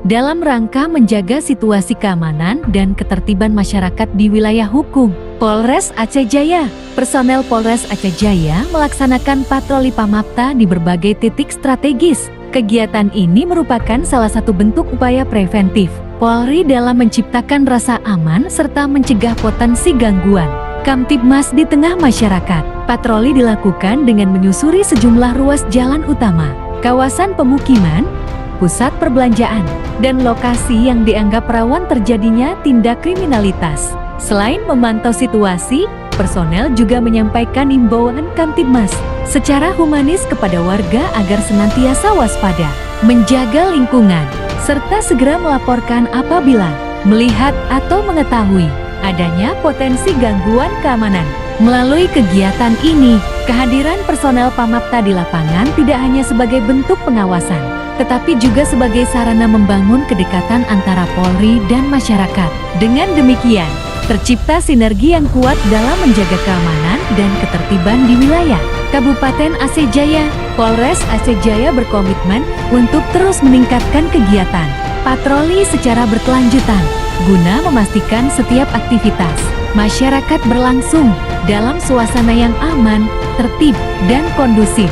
dalam rangka menjaga situasi keamanan dan ketertiban masyarakat di wilayah hukum. Polres Aceh Jaya. Personel Polres Aceh Jaya melaksanakan patroli Pamapta di berbagai titik strategis. Kegiatan ini merupakan salah satu bentuk upaya preventif Polri dalam menciptakan rasa aman serta mencegah potensi gangguan Kamtibmas di tengah masyarakat. Patroli dilakukan dengan menyusuri sejumlah ruas jalan utama, kawasan pemukiman, pusat perbelanjaan, dan lokasi yang dianggap rawan terjadinya tindak kriminalitas. Selain memantau situasi, personel juga menyampaikan imbauan Kamtibmas secara humanis kepada warga agar senantiasa waspada, menjaga lingkungan, serta segera melaporkan apabila melihat atau mengetahui adanya potensi gangguan keamanan. Melalui kegiatan ini, kehadiran personel Pamapta di lapangan tidak hanya sebagai bentuk pengawasan, tetapi juga sebagai sarana membangun kedekatan antara Polri dan masyarakat. Dengan demikian, tercipta sinergi yang kuat dalam menjaga keamanan dan ketertiban di wilayah Kabupaten Aceh Jaya. Polres Aceh Jaya berkomitmen untuk terus meningkatkan kegiatan patroli secara berkelanjutan guna memastikan setiap aktivitas masyarakat berlangsung dalam suasana yang aman, tertib, dan kondusif.